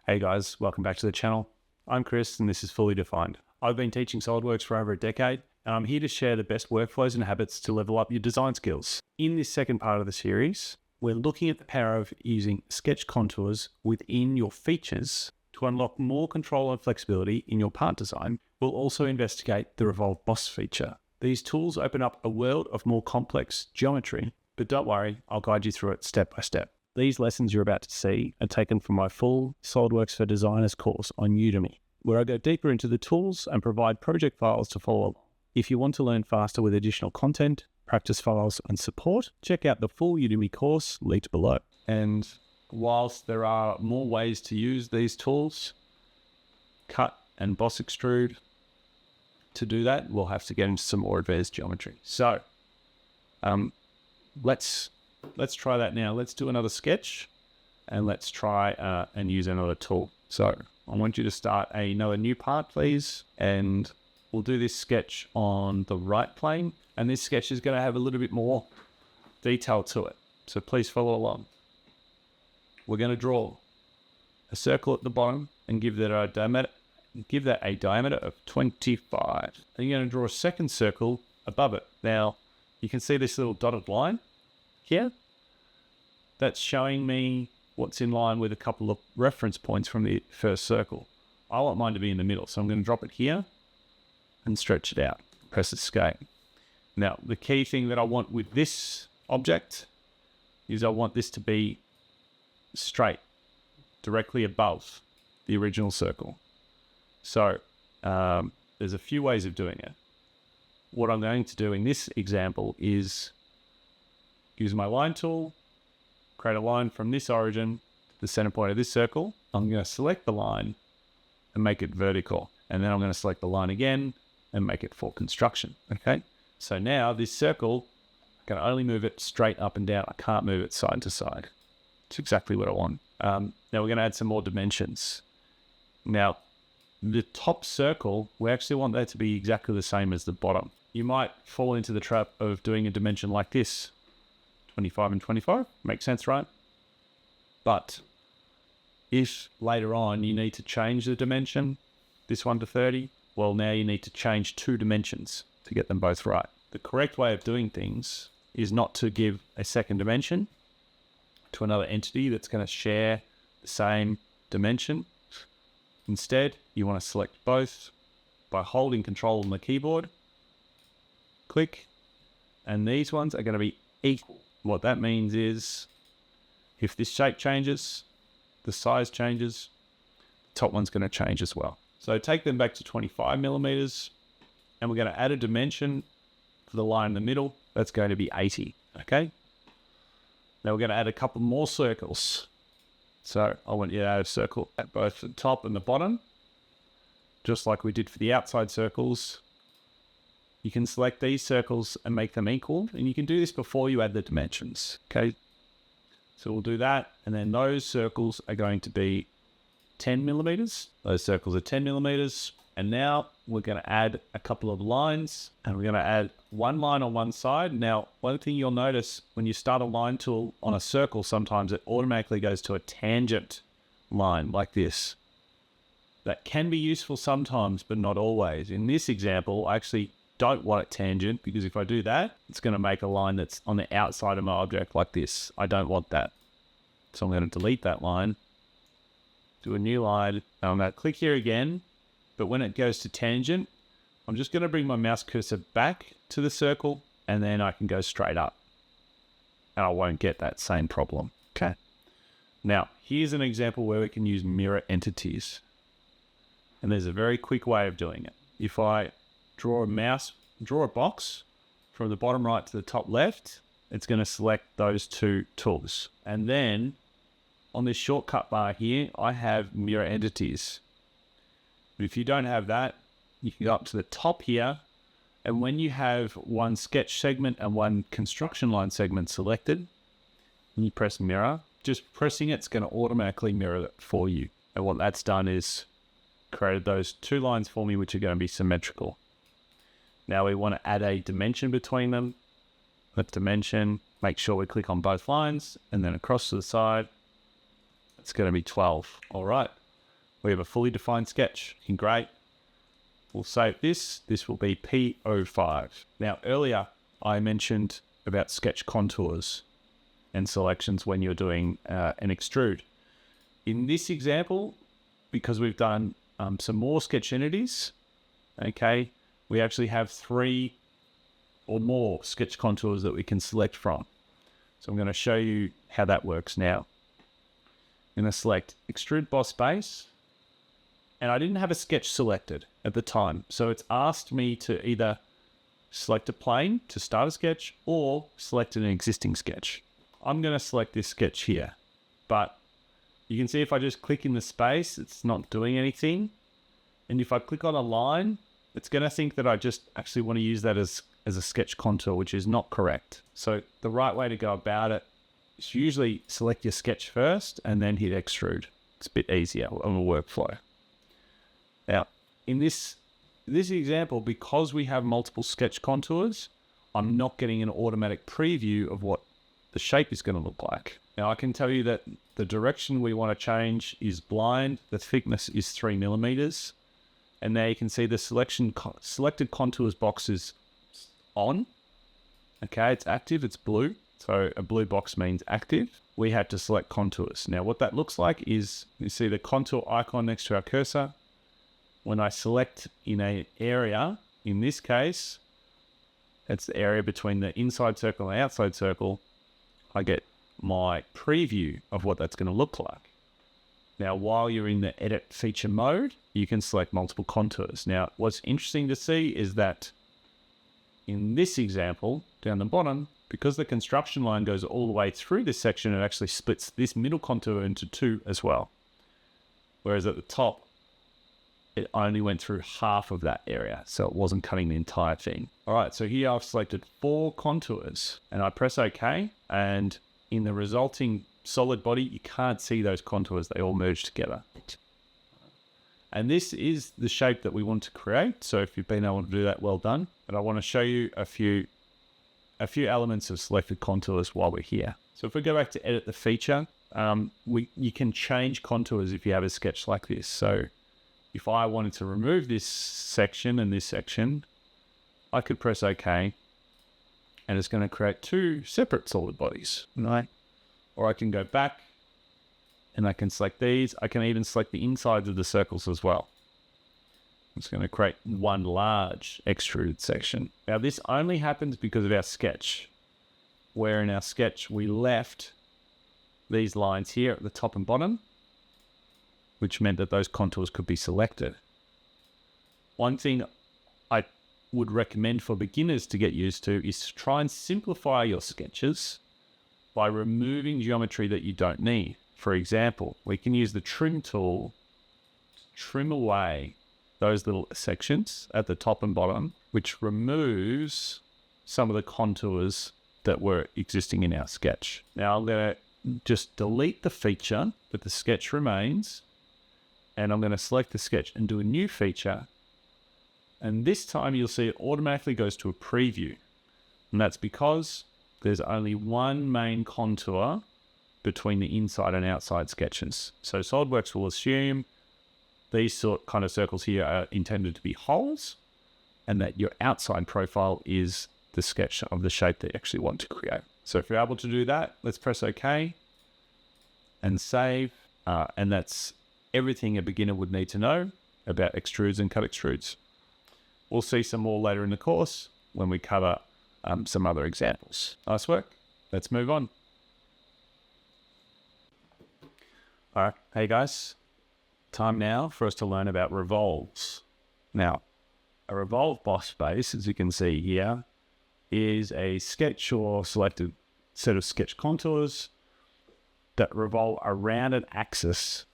Hey guys, welcome back to the channel. I'm Chris and this is Fully Defined. I've been teaching SolidWorks for over a decade and I'm here to share the best workflows and habits to level up your design skills. In this second part of the series, we're looking at the power of using sketch contours within your features to unlock more control and flexibility in your part design. We'll also investigate the Revolve boss feature. These tools open up a world of more complex geometry, but don't worry, I'll guide you through it step by step. These lessons you're about to see are taken from my full SolidWorks for Designers course on Udemy, where I go deeper into the tools and provide project files to follow along. If you want to learn faster with additional content, practice files and support, check out the full Udemy course linked below. And whilst there are more ways to use these tools, cut and boss extrude, to do that, we'll have to get into some more advanced geometry. So let's try that now. Let's do another sketch and let's try and use another tool. So I want you to start another new part, please. And we'll do this sketch on the right plane. And this sketch is going to have a little bit more detail to it. So please follow along. We're going to draw a circle at the bottom and give that a diameter of 25. And you're going to draw a second circle above it. Now, you can see this little dotted line here. That's showing me what's in line with a couple of reference points from the first circle. I want mine to be in the middle, so I'm going to drop it here and stretch it out. Press escape. Now, the key thing that I want with this object is I want this to be straight, directly above the original circle. So there's a few ways of doing it. What I'm going to do in this example is use my line tool, create a line from this origin to the center point of this circle. I'm going to select the line and make it vertical. And then I'm going to select the line again and make it for construction. Okay. So now this circle, I can only move it straight up and down. I can't move it side to side. It's exactly what I want. Now we're going to add some more dimensions. Now, the top circle, we actually want that to be exactly the same as the bottom. You might fall into the trap of doing a dimension like this. 25 and 25, makes sense, right? But if later on you need to change the dimension, this one to 30, well, now you need to change two dimensions to get them both right. The correct way of doing things is not to give a second dimension to another entity that's going to share the same dimension. Instead, you want to select both by holding Control on the keyboard, click, and these ones are going to be equal. What that means is if this shape changes, the size changes, the top one's going to change as well. So take them back to 25 millimeters and we're going to add a dimension for the line in the middle. That's going to be 80. Okay. Now we're going to add a couple more circles. So I want you to add a circle at both the top and the bottom, just like we did for the outside circles. You can select these circles and make them equal, and you can do this before you add the dimensions, okay? So we'll do that, and then those circles are going to be 10 millimeters. Those circles are 10 millimeters, and now we're going to add a couple of lines, and we're going to add one line on one side. Now, one thing you'll notice when you start a line tool on a circle, sometimes it automatically goes to a tangent line like this. That can be useful sometimes, but not always. In this example, I actually don't want it tangent, because if I do that, it's going to make a line that's on the outside of my object like this. I don't want that. So I'm going to delete that line, do a new line. Now I'm going to click here again, but when it goes to tangent, I'm just going to bring my mouse cursor back to the circle and then I can go straight up and I won't get that same problem. Okay. Now here's an example where we can use mirror entities. And there's a very quick way of doing it. If I draw a box from the bottom right to the top left, it's going to select those two tools. And then on this shortcut bar here, I have mirror entities. If you don't have that, you can go up to the top here. And when you have one sketch segment and one construction line segment selected, and you press mirror, just pressing it's going to automatically mirror it for you. And what that's done is created those two lines for me, which are going to be symmetrical. Now we want to add a dimension between them. That dimension, make sure we click on both lines and then across to the side. It's going to be 12. All right. We have a fully defined sketch. Great. We'll save this. This will be P05. Now, earlier I mentioned about sketch contours and selections when you're doing an extrude. In this example, because we've done some more sketch entities, okay, we actually have 3 or more sketch contours that we can select from. So I'm going to show you how that works now. I'm going to select Extrude Boss Base, and I didn't have a sketch selected at the time. So it's asked me to either select a plane to start a sketch or select an existing sketch. I'm going to select this sketch here, but you can see if I just click in the space, it's not doing anything. And if I click on a line, it's going to think that I just actually want to use that as a sketch contour, which is not correct. So the right way to go about it is usually select your sketch first and then hit extrude. It's a bit easier on the workflow. Now, in this example, because we have multiple sketch contours, I'm not getting an automatic preview of what the shape is going to look like. Now, I can tell you that the direction we want to change is blind. The thickness is 3 millimeters. And there you can see the selected contours box is on. Okay, it's active, it's blue. So a blue box means active. We had to select contours. Now, what that looks like is you see the contour icon next to our cursor. When I select in an area, in this case, it's the area between the inside circle and the outside circle, I get my preview of what that's going to look like. Now, while you're in the edit feature mode, you can select multiple contours. Now, what's interesting to see is that in this example, down the bottom, because the construction line goes all the way through this section, it actually splits this middle contour into 2 as well. Whereas at the top, it only went through half of that area, so it wasn't cutting the entire thing. All right, so here I've selected 4 contours, and I press OK, and in the resulting solid body, you can't see those contours. They all merge together. And this is the shape that we want to create. So if you've been able to do that, well done. But I want to show you a few elements of selected contours while we're here. So if we go back to edit the feature, you can change contours if you have a sketch like this. So if I wanted to remove this section and this section, I could press OK, and it's going to create 2 separate solid bodies, right? Or I can go back and I can select these. I can even select the insides of the circles as well. It's going to create 1 large extruded section. Now, this only happens because of our sketch, where in our sketch we left these lines here at the top and bottom, which meant that those contours could be selected. One thing I would recommend for beginners to get used to is to try and simplify your sketches by removing geometry that you don't need. For example, we can use the trim tool to trim away those little sections at the top and bottom, which removes some of the contours that were existing in our sketch. Now I'm going to just delete the feature, but the sketch remains, and I'm going to select the sketch and do a new feature. And this time you'll see it automatically goes to a preview. And that's because there's only 1 main contour between the inside and outside sketches. So SolidWorks will assume these kind of circles here are intended to be holes, and that your outside profile is the sketch of the shape that you actually want to create. So if you're able to do that, let's press OK and save. And that's everything a beginner would need to know about extrudes and cut extrudes. We'll see some more later in the course when we cover some other examples. Nice work. Let's move on. All right. Hey guys, time now for us to learn about revolves. Now, a revolve boss base, as you can see here, is a sketch or selected set of sketch contours that revolve around an axis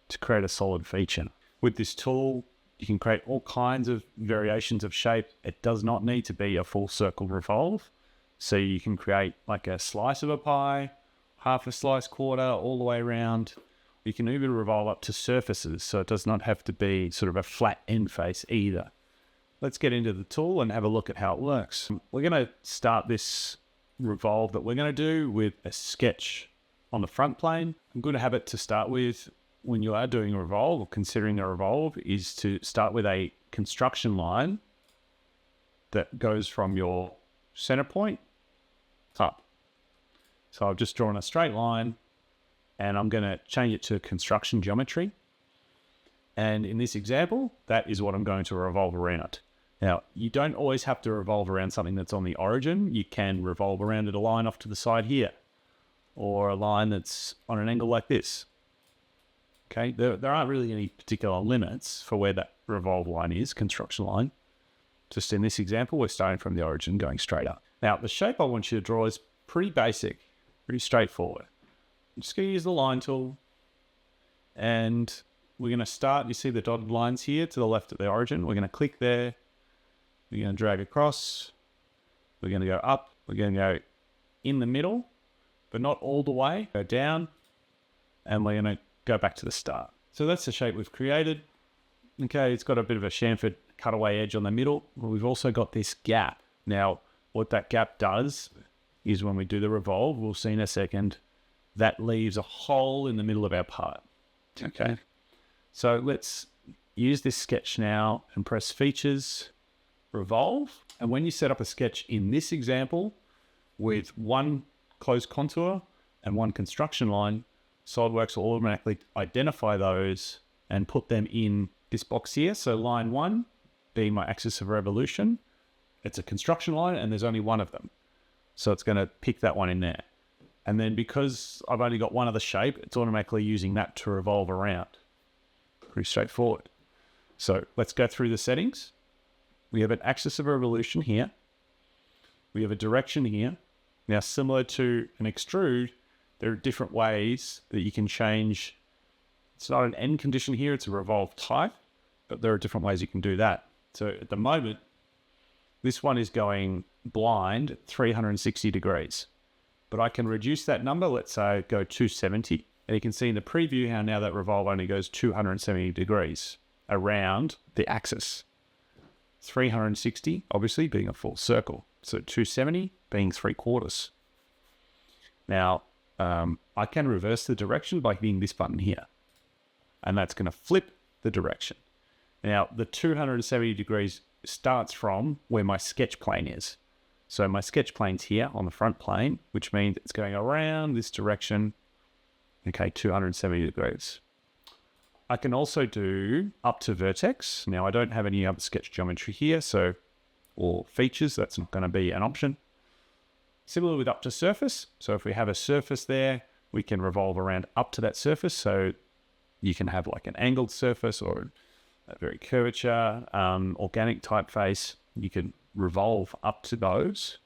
to create a solid feature. With this tool, you can create all kinds of variations of shape. It does not need to be a full circle revolve. So you can create like a slice of a pie, half a slice, quarter, all the way around. You can even revolve up to surfaces, so it does not have to be sort of a flat end face either. Let's get into the tool and have a look at how it works. We're going to start this revolve that we're going to do with a sketch on the front plane. I'm going to have it to start with when you are doing a revolve or considering a revolve is to start with a construction line that goes from your center point up. So I've just drawn a straight line and I'm going to change it to construction geometry. And in this example, that is what I'm going to revolve around. Now, you don't always have to revolve around something that's on the origin. You can revolve around at a line off to the side here, or a line that's on an angle like this. Okay, there aren't really any particular limits for where that revolve line is, construction line. Just in this example, we're starting from the origin, going straight up. Now, the shape I want you to draw is pretty basic, pretty straightforward. I'm just going to use the line tool, and we're going to start, you see the dotted lines here to the left of the origin. We're going to click there. We're going to drag across. We're going to go up. We're going to go in the middle, but not all the way. Go down, and we're going to go back to the start. So that's the shape we've created. Okay, it's got a bit of a chamfered cutaway edge on the middle. But we've also got this gap. Now, what that gap does is when we do the revolve, we'll see in a second, that leaves a hole in the middle of our part. Okay. So let's use this sketch now and press Features, Revolve. And when you set up a sketch in this example with one closed contour and one construction line, SolidWorks will automatically identify those and put them in this box here. So line 1 being my axis of revolution, it's a construction line and there's only one of them. So it's going to pick that one in there. And then because I've only got one other shape, it's automatically using that to revolve around. Pretty straightforward. So let's go through the settings. We have an axis of revolution here. We have a direction here. Now, similar to an extrude, there are different ways that you can change. It's not an end condition here, it's a revolve type, but there are different ways you can do that. So at the moment, this one is going blind at 360 degrees, but I can reduce that number. Let's say go 270. And you can see in the preview how now that revolve only goes 270 degrees around the axis. 360, obviously, being a full circle. So 270 being 3/4. Now, I can reverse the direction by hitting this button here. And that's going to flip the direction. Now, the 270 degrees starts from where my sketch plane is. So my sketch plane's here on the front plane, which means it's going around this direction. Okay, 270 degrees. I can also do up to vertex. Now, I don't have any other sketch geometry here, or features, that's not going to be an option. Similar with up to surface. So if we have a surface there, we can revolve around up to that surface. So you can have like an angled surface or a very curvature, organic typeface. You can revolve up to those.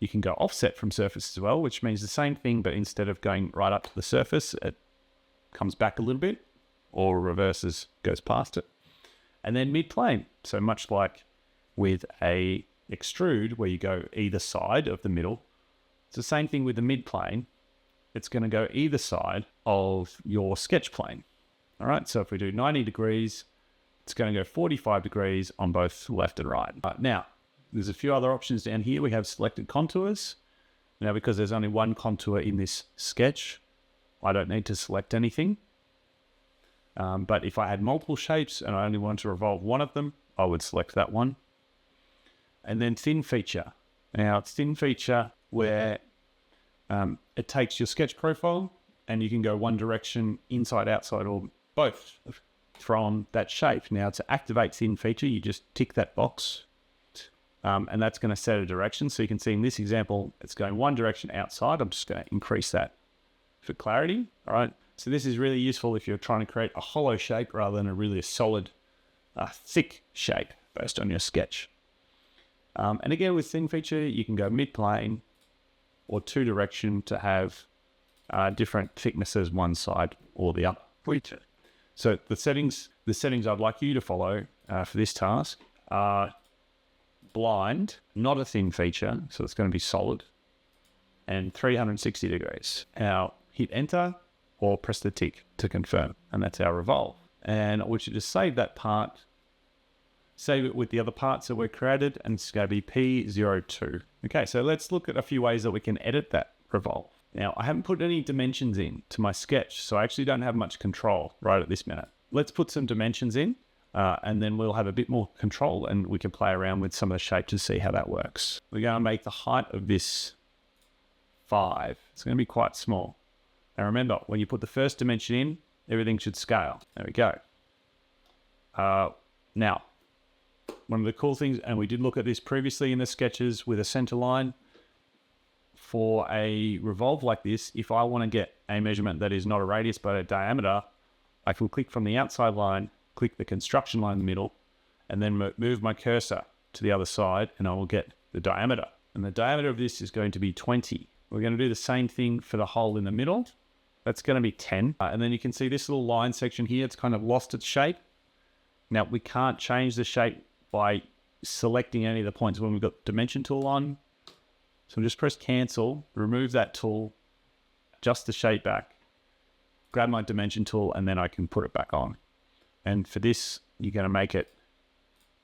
You can go offset from surface as well, which means the same thing, but instead of going right up to the surface, it comes back a little bit or reverses, goes past it. And then mid-plane. So much like with a extrude where you go either side of the middle, it's the same thing with the mid-plane. It's going to go either side of your sketch plane. All right, so if we do 90 degrees, it's going to go 45 degrees on both left and right. Now, there's a few other options down here. We have selected contours. Now, because there's only one contour in this sketch, I don't need to select anything. But if I had multiple shapes and I only want to revolve one of them, I would select that one. And then thin feature. Now, it's thin feature where it takes your sketch profile and you can go one direction, inside, outside, or both from that shape. Now, to activate thin feature, you just tick that box. And that's going to set a direction. So you can see in this example, it's going one direction outside. I'm just going to increase that for clarity. All right. So this is really useful if you're trying to create a hollow shape rather than a really solid, thick shape based on your sketch. And again, with thin feature, you can go mid-plane or two direction to have different thicknesses, one side or the other. So the settings I'd like you to follow for this task are blind, not a thin feature, so it's going to be solid, and 360 degrees. Now, hit enter or press the tick to confirm, and that's our revolve. And I want you to save that part, save it with the other parts that were created, and it's going to be P02. Okay, so let's look at a few ways that we can edit that revolve. Now, I haven't put any dimensions in to my sketch, so I actually don't have much control right at this minute. Let's put some dimensions in, and then we'll have a bit more control and we can play around with some of the shape to see how that works. We're going to make the height of this 5. It's going to be quite small. Now remember, when you put the first dimension in, everything should scale. There we go. Now, one of the cool things, and we did look at this previously in the sketches with a center line, for a revolve like this, if I want to get a measurement that is not a radius but a diameter, I can click from the outside line, click the construction line in the middle, and then move my cursor to the other side, and I will get the diameter. And the diameter of this is going to be 20. We're going to do the same thing for the hole in the middle. That's going to be 10. And then you can see this little line section here, it's kind of lost its shape. Now, we can't change the shape by selecting any of the points when we've got the dimension tool on. So just press cancel, remove that tool, adjust the shape back, grab my dimension tool, and then I can put it back on. And for this, you're going to make it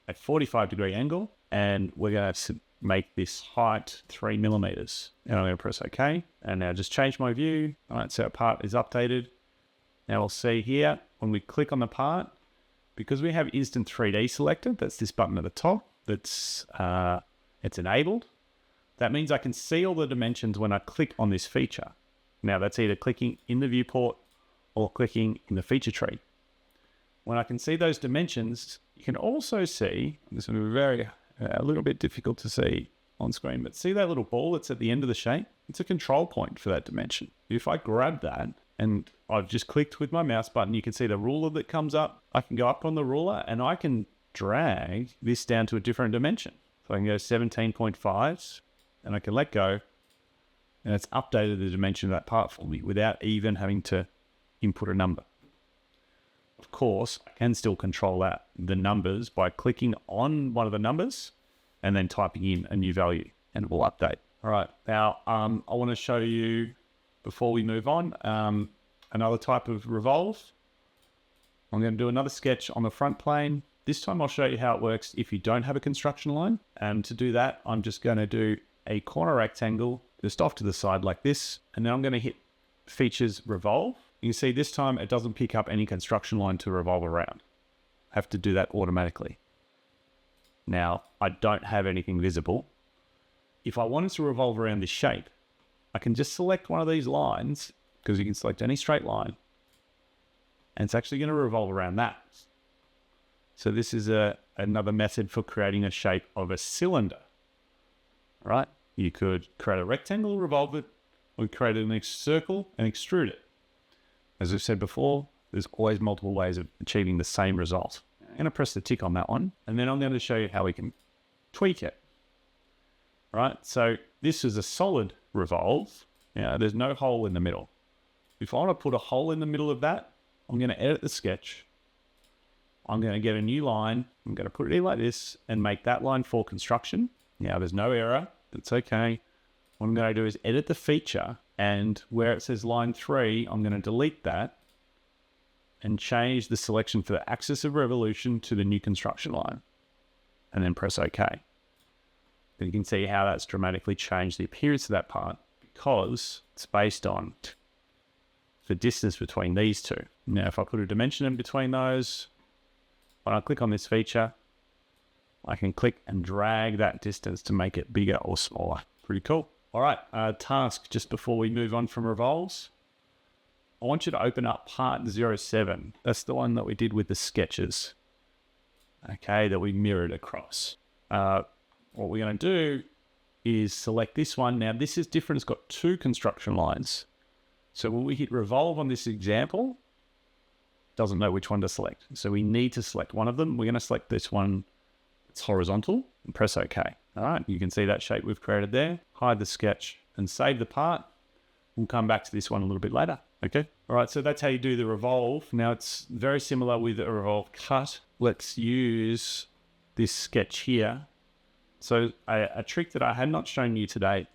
a 45-degree angle, and we're going to make this height 3 millimeters. And I'm going to press OK. And now just change my view. All right, so our part is updated. Now we'll see here, when we click on the part, because we have Instant 3D selected, that's this button at the top, it's enabled. That means I can see all the dimensions when I click on this feature. Now that's either clicking in the viewport or clicking in the feature tree. When I can see those dimensions, you can also see, this will be a little bit difficult to see on screen, but see that little ball that's at the end of the shape? It's a control point for that dimension. If I grab that and I've just clicked with my mouse button, you can see the ruler that comes up. I can go up on the ruler and I can drag this down to a different dimension. So I can go 17.5. And I can let go, and it's updated the dimension of that part for me without even having to input a number. Of course, I can still control the numbers by clicking on one of the numbers and then typing in a new value, and it will update. All right, now I want to show you, before we move on, another type of revolve. I'm going to do another sketch on the front plane. This time I'll show you how it works if you don't have a construction line. And to do that, I'm just going to do a corner rectangle just off to the side like this, and then I'm going to hit features revolve. You can see this time it doesn't pick up any construction line to revolve around. I have to do that automatically. Now, I don't have anything visible. If I wanted to revolve around this shape, I can just select one of these lines, because you can select any straight line, and it's actually going to revolve around that. So this is another method for creating a shape of a cylinder. Right? You could create a rectangle, revolve it, or create a circle and extrude it. As I've said before, there's always multiple ways of achieving the same result. I'm going to press the tick on that one, and then I'm going to show you how we can tweak it. Right? So this is a solid revolve. There's no hole in the middle. If I want to put a hole in the middle of that, I'm going to edit the sketch. I'm going to get a new line. I'm going to put it in like this and make that line for construction. Now there's no error. That's okay. What I'm going to do is edit the feature, and where it says line 3, I'm going to delete that and change the selection for the axis of revolution to the new construction line, and then press OK. And you can see how that's dramatically changed the appearance of that part, because it's based on the distance between these two. Now if I put a dimension in between those, when I click on this feature, I can click and drag that distance to make it bigger or smaller. Pretty cool. All right, task just before we move on from revolves. I want you to open up part 07. That's the one that we did with the sketches. Okay, that we mirrored across. What we're going to do is select this one. Now this is different. It's got 2 construction lines. So when we hit revolve on this example, it doesn't know which one to select. So we need to select one of them. We're going to select this one. It's horizontal, and press OK. All right, you can see that shape we've created there. Hide the sketch and save the part. We'll come back to this one a little bit later. Okay. All right, so that's how you do the revolve. Now it's very similar with a revolve cut. Let's use this sketch here. So a trick that I had not shown you today,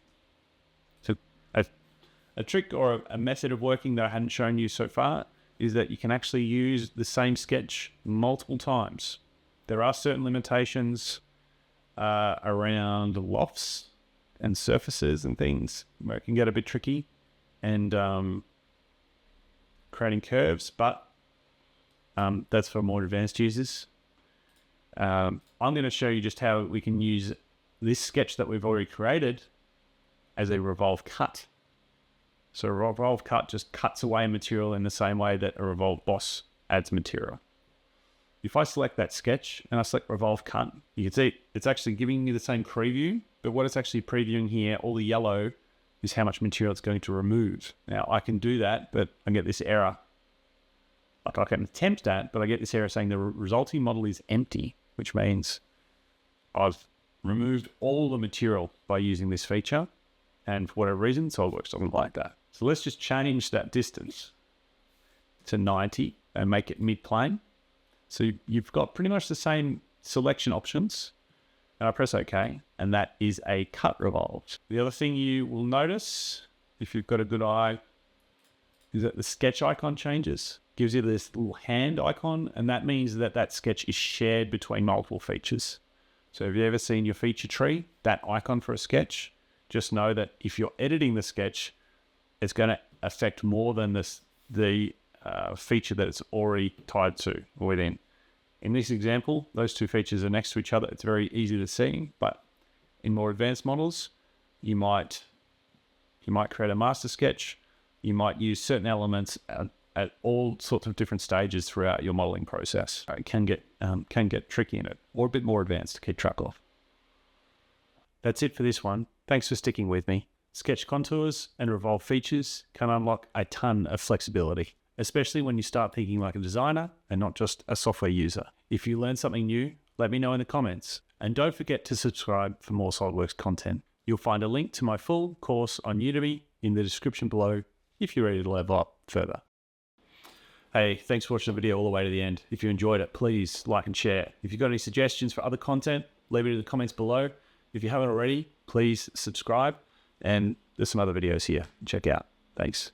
a trick or a method of working that I hadn't shown you so far, is that you can actually use the same sketch multiple times. There are certain limitations around lofts and surfaces and things where it can get a bit tricky. and creating curves, but that's for more advanced users. I'm going to show you just how we can use this sketch that we've already created as a revolve cut. So a revolve cut just cuts away material in the same way that a revolve boss adds material. If I select that sketch and I select revolve cut, you can see it's actually giving me the same preview, but what it's actually previewing here, all the yellow, is how much material it's going to remove. Now I can do that, but I get this error. Like I can attempt that, but I get this error saying the resulting model is empty, which means I've removed all the material by using this feature. And for whatever reason, SolidWorks doesn't like that. So let's just change that distance to 90 and make it mid-plane. So you've got pretty much the same selection options. And I press OK, and that is a cut revolve. The other thing you will notice, if you've got a good eye, is that the sketch icon changes. Gives you this little hand icon, and that means that that sketch is shared between multiple features. So have you ever seen your feature tree, that icon for a sketch? Just know that if you're editing the sketch, it's going to affect more than the feature that it's already tied to within. In this example, those two features are next to each other. It's very easy to see, but in more advanced models, you might create a master sketch. You might use certain elements at all sorts of different stages throughout your modeling process. It can get tricky in it, or a bit more advanced to keep track of. That's it for this one. Thanks for sticking with me. Sketch contours and revolve features can unlock a ton of flexibility, especially when you start thinking like a designer and not just a software user. If you learn something new, let me know in the comments. And don't forget to subscribe for more SolidWorks content. You'll find a link to my full course on Udemy in the description below if you're ready to level up further. Hey, thanks for watching the video all the way to the end. If you enjoyed it, please like and share. If you've got any suggestions for other content, leave it in the comments below. If you haven't already, please subscribe. And there's some other videos here. Check out. Thanks.